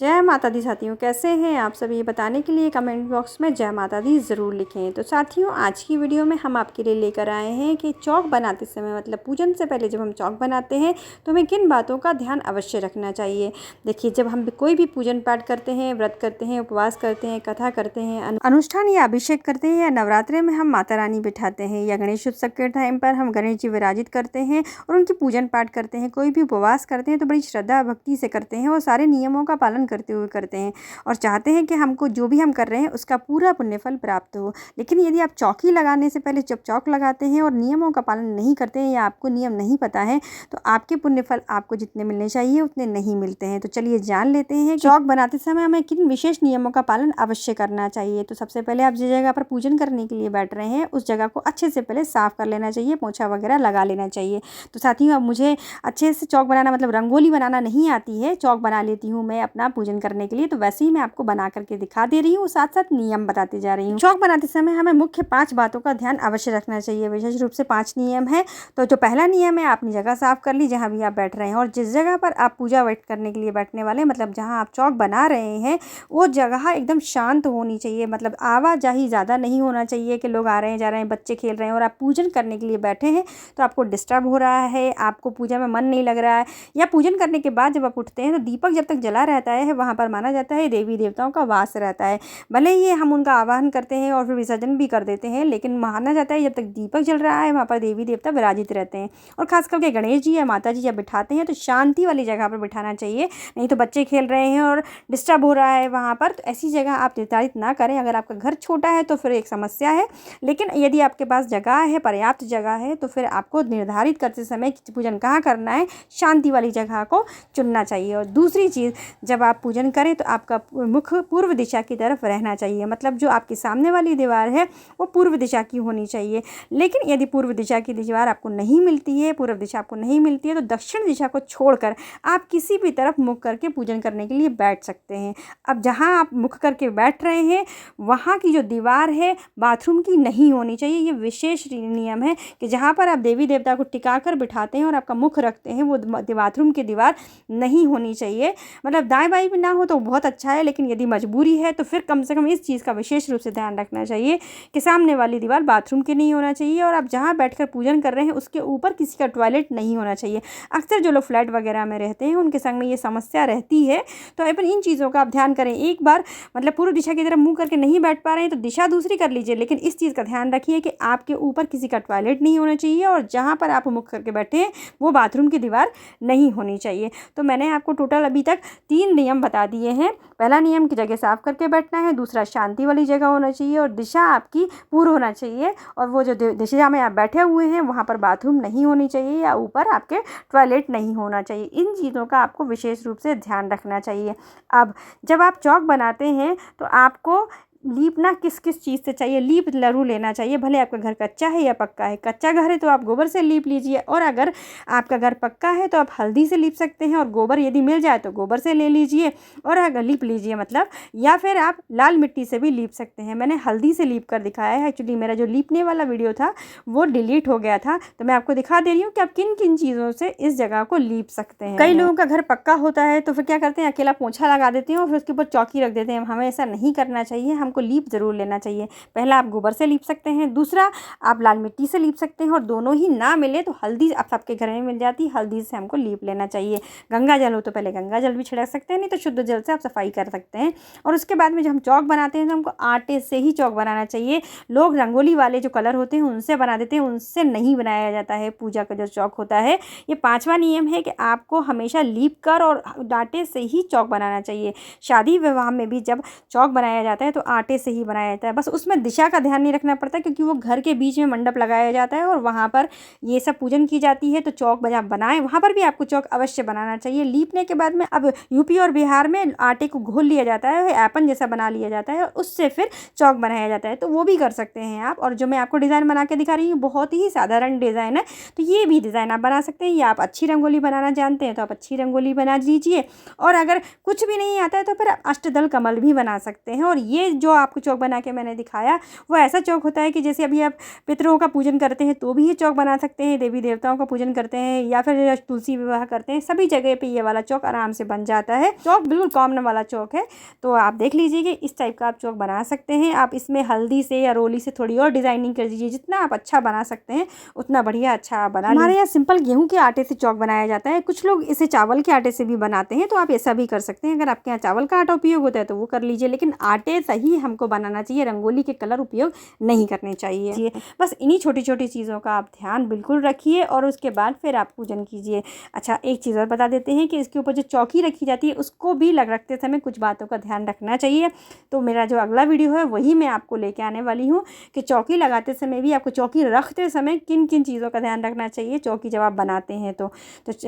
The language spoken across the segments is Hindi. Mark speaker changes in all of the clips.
Speaker 1: जय माता दी साथियों, कैसे हैं आप सभी? ये बताने के लिए कमेंट बॉक्स में जय माता दी ज़रूर लिखें। तो साथियों, आज की वीडियो में हम आपके लिए लेकर आए हैं कि चौक बनाते समय मतलब पूजन से पहले जब हम चौक बनाते हैं तो हमें किन बातों का ध्यान अवश्य रखना चाहिए। देखिए, जब हम कोई भी पूजन पाठ करते हैं, व्रत करते हैं, उपवास करते हैं, कथा करते हैं, अनुष्ठान या अभिषेक करते हैं, या नवरात्रे में हम माता रानी बिठाते हैं, या गणेश उत्सव के टाइम पर हम गणेश जी विराजित करते हैं और उनकी पूजन पाठ करते हैं, कोई भी उपवास करते हैं तो बड़ी श्रद्धा भक्ति से करते हैं और सारे नियमों का पालन करते हुए करते हैं और चाहते हैं कि हमको जो भी हम कर रहे हैं उसका पूरा पुण्यफल प्राप्त हो। लेकिन यदि आप चौकी लगाने से पहले जब चौक लगाते हैं और नियमों का पालन नहीं करते हैं या आपको नियम नहीं पता है तो आपके पुण्यफल आपको जितने मिलने चाहिए उतने नहीं मिलते हैं। तो चलिए जान लेते हैं चौक बनाते समय हमें किन विशेष नियमों का पालन अवश्य करना चाहिए। तो सबसे पहले आप जिस जगह पर पूजन करने के लिए बैठ रहे हैं उस जगह को अच्छे से पहले साफ कर लेना चाहिए, पोछा वगैरह लगा लेना चाहिए। तो साथियों, अब मुझे अच्छे से चौक बनाना मतलब रंगोली बनाना नहीं आती है, चौक बना लेती हूँ मैं अपना पूजन करने के लिए, तो वैसे ही मैं आपको बना करके दिखा दे रही हूँ, साथ साथ नियम बताती जा रही हूँ। चौक बनाते समय हमें मुख्य 5 बातों का ध्यान अवश्य रखना चाहिए, विशेष रूप से 5 नियम है। तो जो पहला नियम है, अपनी जगह साफ कर ली जहाँ भी आप बैठ रहे हैं, और जिस जगह पर आप पूजा वेट करने के लिए बैठने वाले मतलब जहाँ आप चौक बना रहे हैं वो जगह एकदम शांत होनी चाहिए। मतलब आवाजाही ज़्यादा नहीं होना चाहिए कि लोग आ रहे हैं जा रहे हैं, बच्चे खेल रहे हैं और आप पूजन करने के लिए बैठे हैं तो आपको डिस्टर्ब हो रहा है, आपको पूजा में मन नहीं लग रहा है। या पूजन करने के बाद जब आप उठते हैं तो दीपक जब तक जला रहता है वहाँ पर माना जाता है देवी देवताओं का वास रहता है। भले ही हम उनका आवाहन करते हैं और फिर विसर्जन भी कर देते हैं, लेकिन माना जाता है जब तक दीपक जल रहा है वहाँ पर देवी देवता विराजित रहते हैं। और खास करके गणेश जी या माता जी जब बिठाते हैं तो शांति वाली जगह पर बिठाना चाहिए, नहीं तो बच्चे खेल रहे हैं और डिस्टर्ब हो रहा है वहाँ पर, तो ऐसी जगह आप निर्धारित ना करें। अगर आपका घर छोटा है तो फिर एक समस्या है, लेकिन यदि आपके पास जगह है, पर्याप्त जगह है, तो फिर आपको निर्धारित करते समय पूजन कहाँ करना है, शांति वाली जगह को चुनना चाहिए। और दूसरी चीज़, जब आप पूजन करें तो आपका मुख पूर्व दिशा की तरफ रहना चाहिए, मतलब जो आपके सामने वाली दीवार है वो पूर्व दिशा की होनी चाहिए। लेकिन यदि पूर्व दिशा की दीवार आपको नहीं मिलती है, पूर्व दिशा आपको नहीं मिलती है, तो दक्षिण दिशा को छोड़कर आप किसी भी तरफ मुख करके पूजन करने के लिए बैठ सकते हैं। अब जहाँ आप मुख करके बैठ रहे हैं वहाँ की जो दीवार है बाथरूम की नहीं होनी चाहिए। ये विशेष नियम है कि जहाँ पर आप देवी देवता को टिका कर बिठाते हैं और आपका मुख रखते हैं वो बाथरूम की दीवार नहीं होनी चाहिए। मतलब दाएं बाएं भी ना हो तो बहुत अच्छा है, लेकिन यदि मजबूरी है तो फिर कम से कम इस चीज़ का विशेष रूप से ध्यान रखना चाहिए कि सामने वाली दीवार बाथरूम की नहीं होना चाहिए और आप जहाँ बैठकर पूजन कर रहे हैं उसके ऊपर किसी का टॉयलेट नहीं होना चाहिए। अक्सर जो लोग फ्लैट वगैरह में रहते हैं उनके संग में ये समस्या रहती है, तो अपन इन चीज़ों का आप ध्यान करें। एक बार मतलब पूर्व दिशा की तरफ मुँह करके नहीं बैठ पा रहे हैं तो दिशा दूसरी कर लीजिए, लेकिन इस चीज़ का ध्यान रखिए कि आपके ऊपर किसी का टॉयलेट नहीं होना चाहिए और जहाँ पर आप मुख करके बैठे हैं वो बाथरूम की दीवार नहीं होनी चाहिए। तो मैंने आपको टोटल अभी तक 3 नियम बता दिए हैं। पहला नियम की जगह साफ करके बैठना है, दूसरा शांति वाली जगह होना चाहिए और दिशा आपकी पूर्व होना चाहिए, और वो जो दिशा में आप बैठे हुए हैं वहाँ पर बाथरूम नहीं होनी चाहिए या ऊपर आपके टॉयलेट नहीं होना चाहिए। इन चीज़ों का आपको विशेष रूप से ध्यान रखना चाहिए। अब जब आप चौक बनाते हैं तो आपको लीपना किस किस चीज़ से चाहिए, लीप जरूर लेना चाहिए, भले आपका घर कच्चा है या पक्का है। कच्चा घर है तो आप गोबर से लीप लीजिए, और अगर आपका घर पक्का है तो आप हल्दी से लीप सकते हैं, और गोबर यदि मिल जाए तो गोबर से ले लीजिए और अगर लीप लीजिए मतलब, या फिर आप लाल मिट्टी से भी लीप सकते हैं। मैंने हल्दी से लीप कर दिखाया है, एक्चुअली मेरा जो लीपने वाला वीडियो था वो डिलीट हो गया था, तो मैं आपको दिखा दे रही हूँ कि आप किन किन चीज़ों से इस जगह को लीप सकते हैं। कई लोगों का घर पक्का होता है तो फिर क्या करते हैं, अकेला पोंछा लगा देते हैं और फिर उसके ऊपर चौकी रख देते हैं। हमें ऐसा नहीं करना चाहिए, हमको लीप ज़रूर लेना चाहिए। पहला आप गोबर से लीप सकते हैं, दूसरा आप लाल मिट्टी से लीप सकते हैं, और दोनों ही ना मिले तो हल्दी आप सबके घर में मिल जाती है, हल्दी से हमको लीप लेना चाहिए। गंगा जल हो तो पहले गंगा जल भी छिड़क सकते हैं, नहीं तो शुद्ध जल से आप सफाई कर सकते हैं। और उसके बाद में जब हम चौक बनाते हैं तो हमको आटे से ही चौक बनाना चाहिए। लोग रंगोली वाले जो कलर होते हैं उनसे बना देते हैं, उनसे नहीं बनाया जाता है पूजा का जो चौक होता है। ये 5वां नियम है कि आपको हमेशा लीप कर और आटे से ही चौक बनाना चाहिए। शादी विवाह में भी जब चौक बनाया जाता है तो आटे से ही बनाया जाता है, बस उसमें दिशा का ध्यान नहीं रखना पड़ता क्योंकि वो घर के बीच में मंडप लगाया जाता है और वहाँ पर ये सब पूजन की जाती है। तो चौक बजा बनाएं, वहाँ पर भी आपको चौक अवश्य बनाना चाहिए। लीपने के बाद में अब यूपी और बिहार में आटे को घोल लिया जाता है, ऐपन जैसा बना लिया जाता है, उससे फिर चौक बनाया जाता है, तो वो भी कर सकते हैं आप। और जो मैं आपको डिज़ाइन बना के दिखा रही हूँ बहुत ही साधारण डिज़ाइन है, तो ये भी डिज़ाइन आप बना सकते हैं। या आप अच्छी रंगोली बनाना जानते हैं तो आप अच्छी रंगोली बना लीजिए, और अगर कुछ भी नहीं आता है तो फिर आप अष्टदल कमल भी बना सकते हैं। और ये जो जो आपको चौक बना के मैंने दिखाया वो ऐसा चौक होता है कि जैसे अभी आप पितरों का पूजन करते हैं तो भी ये चौक बना सकते हैं, देवी देवताओं का पूजन करते हैं या फिर तुलसी विवाह करते हैं, सभी जगह पे ये वाला चौक आराम से बन जाता है। चौक बिल्कुल कॉमन वाला चौक है, तो आप देख लीजिए कि इस टाइप का आप चौक बना सकते हैं। आप इसमें हल्दी से या रोली से थोड़ी और डिज़ाइनिंग कर दीजिए, जितना आप अच्छा बना सकते हैं उतना बढ़िया अच्छा आप बना। हमारे यहाँ सिंपल गेहूँ के आटे से चौक बनाया जाता है, कुछ लोग इसे चावल के आटे से भी बनाते हैं, तो आप ऐसा भी कर सकते हैं। अगर आपके यहाँ चावल का आटा उपयोग होता है तो वो कर लीजिए, लेकिन आटे से ही हमको बनाना चाहिए, रंगोली के कलर उपयोग नहीं करने चाहिए। बस इन्हीं छोटी छोटी चीज़ों का आप ध्यान बिल्कुल रखिए और उसके बाद फिर आप पूजन कीजिए। अच्छा, एक चीज़ और बता देते हैं कि इसके ऊपर जो चौकी रखी जाती है उसको भी रखते समय कुछ बातों का ध्यान रखना चाहिए। तो मेरा जो अगला वीडियो है वही मैं आपको लेके आने वाली हूँ कि चौकी लगाते समय भी आपको चौकी रखते समय किन किन चीज़ों का ध्यान रखना चाहिए चौकी जब आप बनाते हैं। तो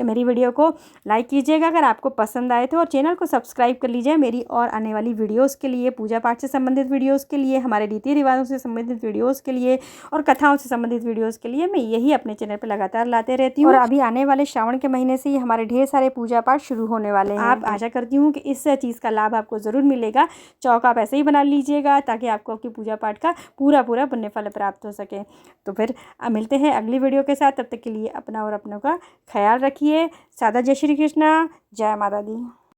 Speaker 1: मेरी वीडियो को लाइक कीजिएगा अगर आपको पसंद आए तो, और चैनल को सब्सक्राइब कर लीजिए मेरी और आने वाली वीडियोज़ के लिए, पूजा पाठ से संबंधित वीडियोज़ के लिए, हमारे रीति रिवाजों से संबंधित वीडियोज़ के लिए और कथाओं से संबंधित वीडियोज़ के लिए। मैं यही अपने चैनल पर लगातार लाते रहती हूँ और अभी आने वाले श्रावण के महीने से ही हमारे ढेर सारे पूजा पाठ शुरू होने वाले हैं। आप आशा करती हूँ कि इस चीज़ का लाभ आपको ज़रूर मिलेगा। चौक आप ऐसे ही बना लीजिएगा ताकि आपको आपकी पूजा पाठ का पूरा पुण्य फल प्राप्त हो सके। तो फिर मिलते हैं अगली वीडियो के साथ, तब तक के लिए अपना और अपनों का ख्याल रखिए। सादा जय श्री कृष्णा, जय माता दी।